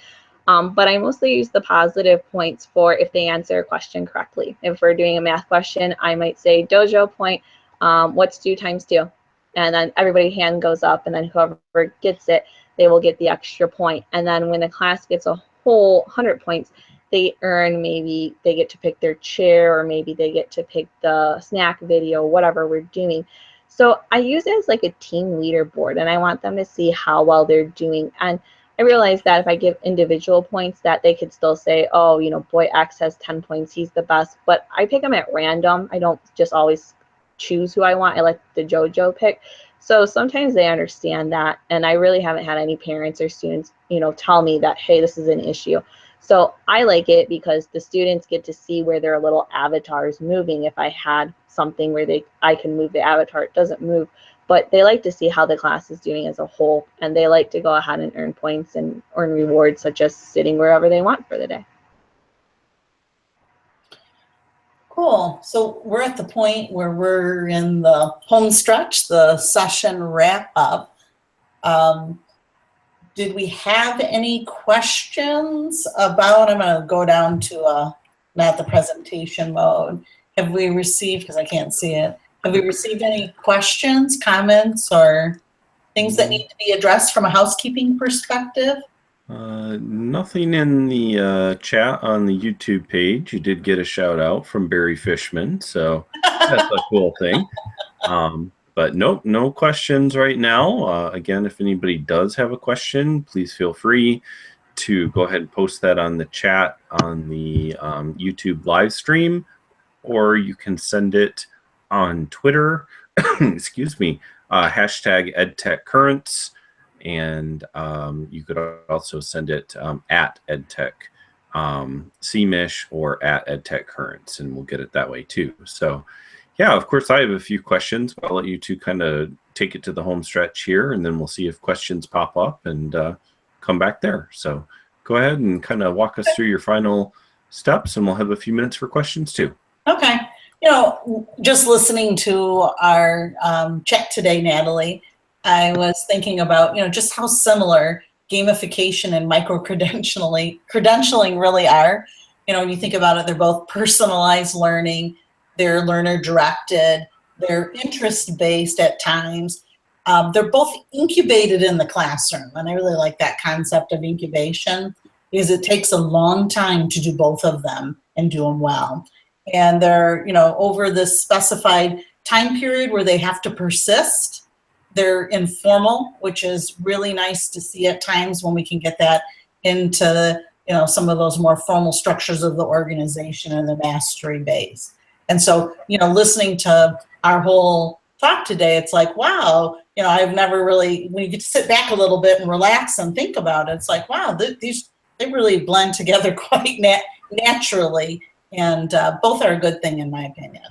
But I mostly use the positive points for if they answer a question correctly. If we're doing a math question, I might say, Dojo point, what's 2 times 2? And then everybody's hand goes up, and then whoever gets it, they will get the extra point. And then when the class gets a whole 100 points, they earn, maybe they get to pick their chair, or maybe they get to pick the snack video, whatever we're doing. So I use it as like a team leaderboard, and I want them to see how well they're doing. And I realized that if I give individual points, that they could still say, oh, you know, boy X has 10 points, he's the best. But I pick them at random. I don't just always choose who I want. I let the Dojo pick. So sometimes they understand that, and I really haven't had any parents or students, you know, tell me that, hey, this is an issue. So I like it because the students get to see where their little avatar is moving. If I had something where I can move the avatar, it doesn't move, but they like to see how the class is doing as a whole, and they like to go ahead and earn points and earn rewards, such as sitting wherever they want for the day. Cool. So we're at the point where we're in the home stretch, the session wrap up. Did we have any questions about, I'm going to go down to not the presentation mode. Have we received, because I can't see it, have we received any questions, comments, or things that need to be addressed from a housekeeping perspective? Nothing in the chat on the YouTube page. You did get a shout out from Barry Fishman, so that's a cool thing. But nope, no questions right now. Again, if anybody does have a question, please feel free to go ahead and post that on the chat on the YouTube live stream, or you can send it on Twitter, excuse me, hashtag EdTechCurrents. And you could also send it at EdTech CMISH or at EdTech Currents, and we'll get it that way too. So yeah, of course, I have a few questions. I'll let you two kind of take it to the home stretch here, and then we'll see if questions pop up and come back there. So go ahead and kind of walk us through your final steps, and we'll have a few minutes for questions too. Okay. You know, just listening to our chat today, Natalie, I was thinking about, you know, just how similar gamification and micro-credentialing really are. You know, when you think about it, they're both personalized learning, they're learner-directed, they're interest-based at times. They're both incubated in the classroom, and I really like that concept of incubation because it takes a long time to do both of them and do them well. And they're, you know, over this specified time period where they have to persist. They're informal, which is really nice to see at times when we can get that into, you know, some of those more formal structures of the organization and the mastery base. And so, you know, listening to our whole talk today, it's like, wow, you know, I've never really, when you get to sit back a little bit and relax and think about it, it's like, wow, they really blend together quite naturally, and both are a good thing in my opinion.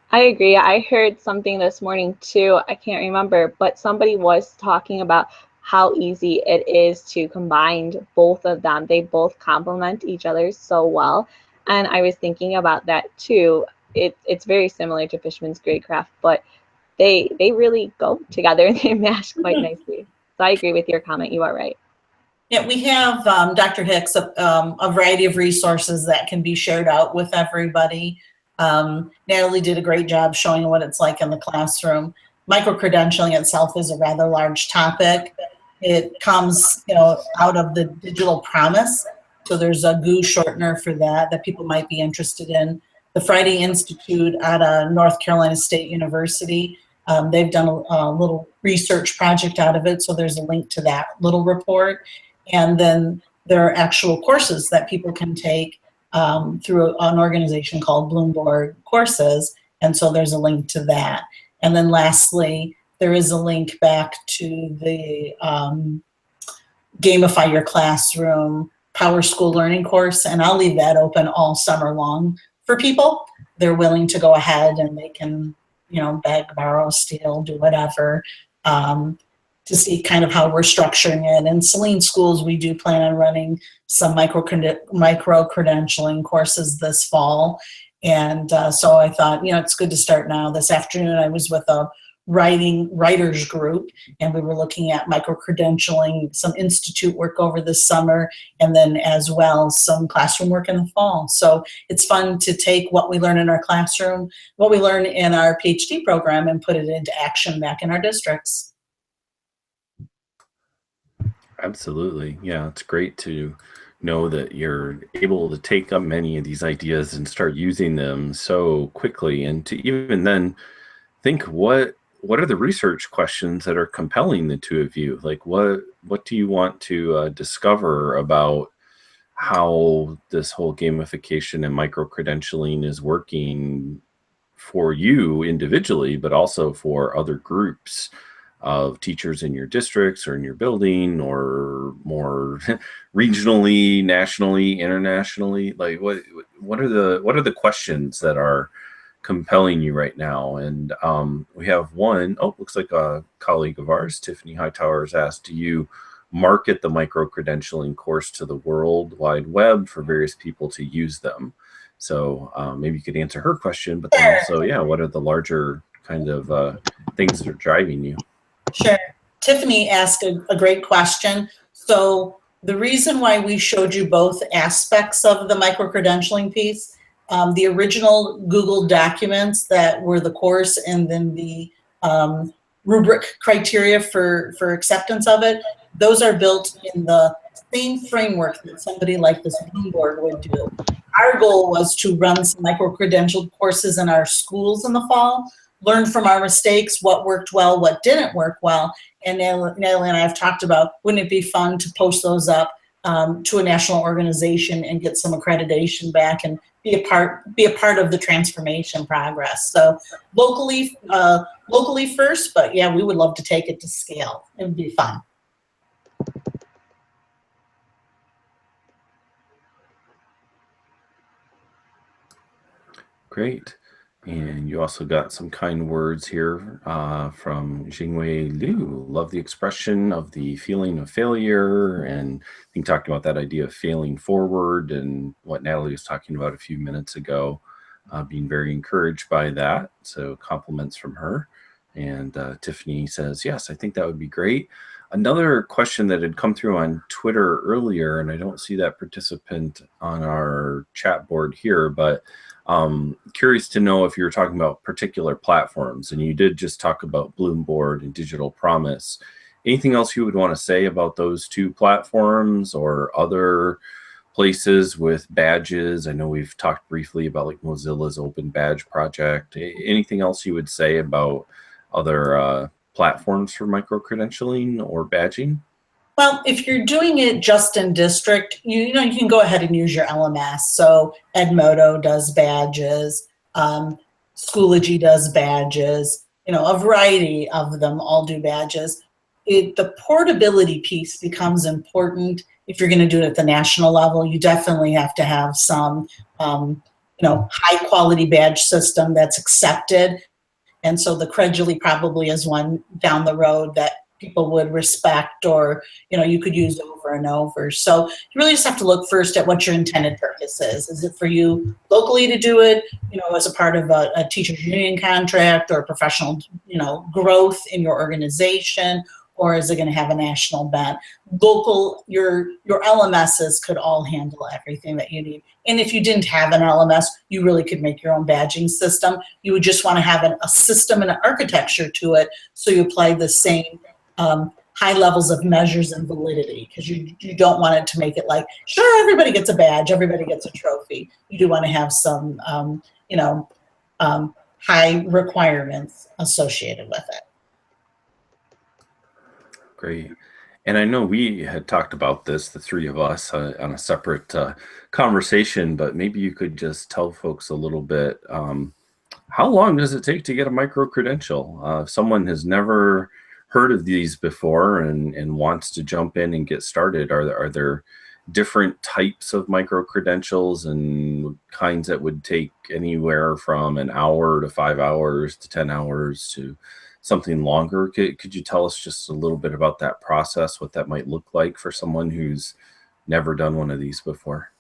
I agree. I heard something this morning too, I can't remember, but somebody was talking about how easy it is to combine both of them. They both complement each other so well. And I was thinking about that too. It's very similar to Fishman's Grade Craft, but they really go together and they mash quite nicely. So I agree with your comment. You are right. Yeah, we have, Dr. Hicks, a variety of resources that can be shared out with everybody. Natalie did a great job showing what it's like in the classroom. Micro-credentialing itself is a rather large topic. It comes, out of the digital promise. So there's a GU shortener for that people might be interested in. The Friday Institute out of North Carolina State University, they've done a little research project out of it. So there's a link to that little report. And then there are actual courses that people can take through an organization called Bloomberg Courses. And so there's a link to that. And then lastly, there is a link back to the Gamify Your Classroom Power School Learning course. And I'll leave that open all summer long for people. They're willing to go ahead and they can, beg, borrow, steal, do whatever. To see kind of how we're structuring it. In Saline schools, we do plan on running some micro-credentialing courses this fall. And so I thought, it's good to start now. This afternoon, I was with a writers group, and we were looking at micro-credentialing, some institute work over this summer, and then as well some classroom work in the fall. So it's fun to take what we learn in our classroom, what we learn in our PhD program, and put it into action back in our districts. Absolutely. Yeah, it's great to know that you're able to take up many of these ideas and start using them so quickly, and to even then think what are the research questions that are compelling the two of you? Like what do you want to discover about how this whole gamification and micro-credentialing is working for you individually, but also for other groups of teachers in your districts or in your building, or more regionally, nationally, internationally? Like what are the questions that are compelling you right now? And we have one, looks like a colleague of ours, Tiffany Hightower, has asked, do you market the micro-credentialing course to the World Wide Web for various people to use them? So maybe you could answer her question, but then also, what are the larger kind of things that are driving you? Sure. Tiffany asked a great question. So the reason why we showed you both aspects of the micro-credentialing piece, the original Google documents that were the course and then the rubric criteria for acceptance of it, those are built in the same framework that somebody like this Bloomberg would do. Our goal was to run some micro-credentialed courses in our schools in the fall, learn from our mistakes, what worked well, what didn't work well. And Natalie and I have talked about, wouldn't it be fun to post those up to a national organization and get some accreditation back and be a part of the transformation progress. So locally first, but yeah, we would love to take it to scale. It would be fun. Great. And you also got some kind words here from Jingwei Liu. Love the expression of the feeling of failure, and I think talking about that idea of failing forward and what Natalie was talking about a few minutes ago, being very encouraged by that. So compliments from her. And Tiffany says, yes, I think that would be great. Another question that had come through on Twitter earlier, and I don't see that participant on our chat board here, but curious to know if you were talking about particular platforms, and you did just talk about Bloomberg and Digital Promise. Anything else you would want to say about those two platforms or other places with badges? I know we've talked briefly about like Mozilla's Open Badge Project. Anything else you would say about other platforms for micro-credentialing or badging? Well, if you're doing it just in district, you can go ahead and use your LMS. So Edmodo does badges, Schoology does badges, a variety of them all do badges. The portability piece becomes important if you're going to do it at the national level. You definitely have to have some, high quality badge system that's accepted. And so the Credulity probably is one down the road that people would respect, or you could use over and over. So you really just have to look first at what your intended purpose is. Is it for you locally to do it, as a part of a teachers union contract or professional, growth in your organization, or is it going to have a national bent? Local, your LMSs could all handle everything that you need. And if you didn't have an LMS, you really could make your own badging system. You would just want to have a system and an architecture to it, so you apply the same high levels of measures and validity, because you don't want it to make it like, sure, everybody gets a badge, everybody gets a trophy. You do want to have some, high requirements associated with it. Great. And I know we had talked about this, the three of us, on a separate conversation, but maybe you could just tell folks a little bit, how long does it take to get a micro-credential? If someone has never heard of these before and wants to jump in and get started, are there different types of micro-credentials and kinds that would take anywhere from an hour to 5 hours to 10 hours to something longer? Could you tell us just a little bit about that process, what that might look like for someone who's never done one of these before?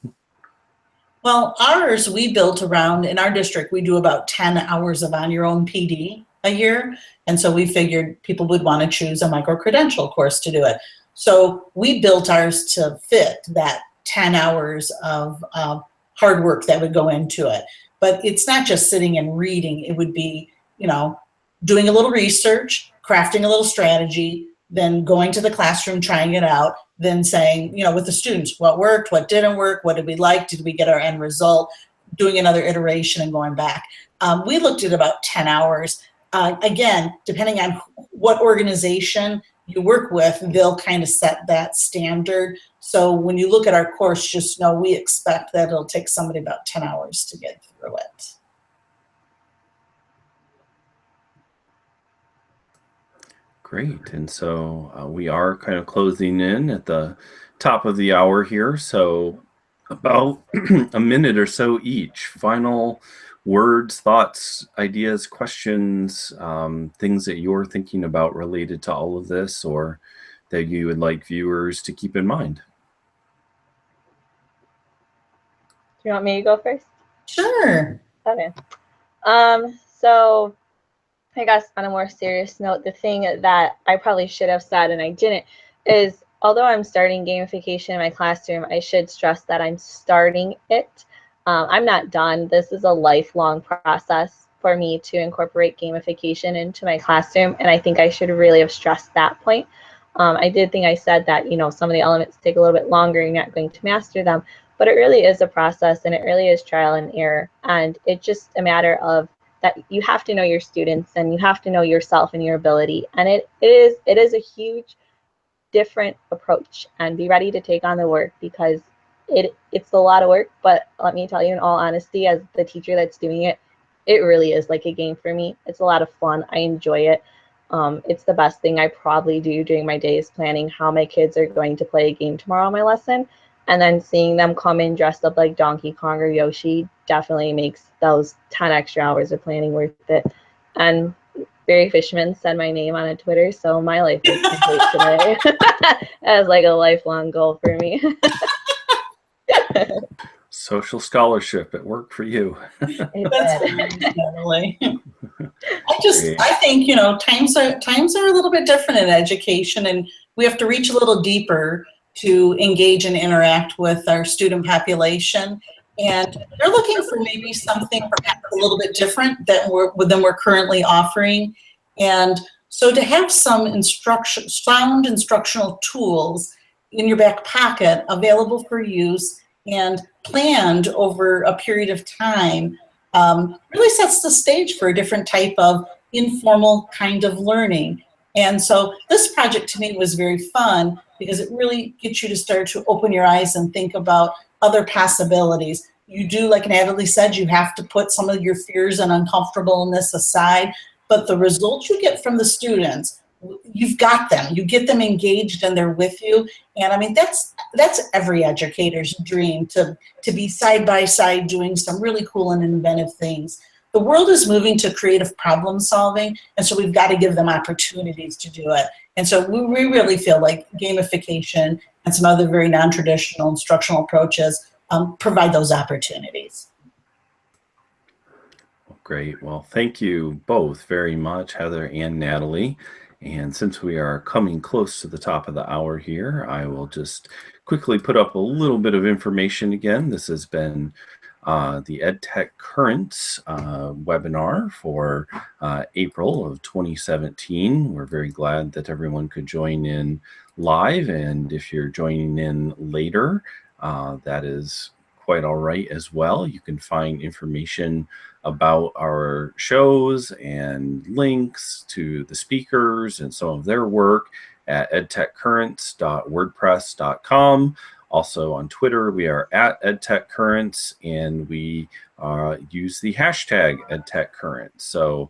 Well, ours, we built around, in our district, we do about 10 hours of on your own PD a year. And so we figured people would want to choose a micro-credential course to do it. So we built ours to fit that 10 hours of hard work that would go into it. But it's not just sitting and reading. It would be, doing a little research, crafting a little strategy, then going to the classroom, trying it out, then saying, with the students, what worked, what didn't work, what did we like, did we get our end result, doing another iteration and going back. We looked at about 10 hours. Again, depending on what organization you work with, they'll kind of set that standard. So when you look at our course, just know we expect that it'll take somebody about 10 hours to get through it. Great. And so we are kind of closing in at the top of the hour here. So about a minute or so each. Final words, thoughts, ideas, questions, things that you're thinking about related to all of this, or that you would like viewers to keep in mind. Do you want me to go first? Sure. Okay. So I guess on a more serious note, the thing that I probably should have said and I didn't is, although I'm starting gamification in my classroom, I should stress that I'm starting it. I'm not done. This is a lifelong process for me to incorporate gamification into my classroom, and I think I should really have stressed that point. I did think I said that, some of the elements take a little bit longer, you're not going to master them, but it really is a process, and it really is trial and error, and it's just a matter of that you have to know your students and you have to know yourself and your ability, and it is a huge different approach, and be ready to take on the work, because it's a lot of work. But let me tell you, in all honesty, as the teacher that's doing it, it really is like a game for me. It's a lot of fun. I enjoy it. It's the best thing I probably do during my days, planning how my kids are going to play a game tomorrow on my lesson, and then seeing them come in dressed up like Donkey Kong or Yoshi definitely makes those 10 extra hours of planning worth it. And Barry Fishman said my name on a Twitter, so my life is complete today. As like a lifelong goal for me. Social scholarship at work for you. Definitely. I think, times are a little bit different in education, and we have to reach a little deeper to engage and interact with our student population. And they're looking for maybe something perhaps a little bit different than we're currently offering. And so to have some sound instructional tools in your back pocket available for use and planned over a period of time really sets the stage for a different type of informal kind of learning. And so this project to me was very fun, because it really gets you to start to open your eyes and think about other possibilities. You do, like Natalie said, you have to put some of your fears and uncomfortableness aside, but the results you get from the students, you've got them. You get them engaged and they're with you. And I mean, that's every educator's dream, to be side by side doing some really cool and inventive things. The world is moving to creative problem solving, and so we've got to give them opportunities to do it. And so we really feel like gamification and some other very non-traditional instructional approaches provide those opportunities. Great. Well, thank you both very much, Heather and Natalie. And since we are coming close to the top of the hour here, I will just quickly put up a little bit of information again. This has been the EdTech Currents webinar for April of 2017. We're very glad that everyone could join in live, and if you're joining in later, that is quite all right as well. You can find information about our shows and links to the speakers and some of their work at edtechcurrents.wordpress.com. Also on Twitter, we are at edtechcurrents, and we use the hashtag edtechcurrents. So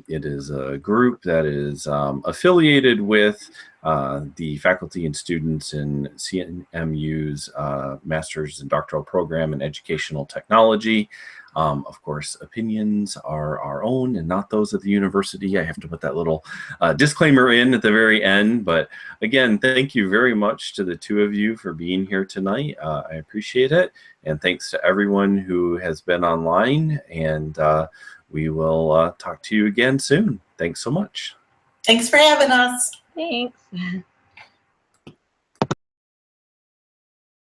it is a group that is affiliated with the faculty and students in CNMU's master's and doctoral program in educational technology. Of course, opinions are our own and not those of the university. I have to put that little disclaimer in at the very end. But again, thank you very much to the two of you for being here tonight. I appreciate it. And thanks to everyone who has been online. And we will talk to you again soon. Thanks so much. Thanks for having us. Thanks.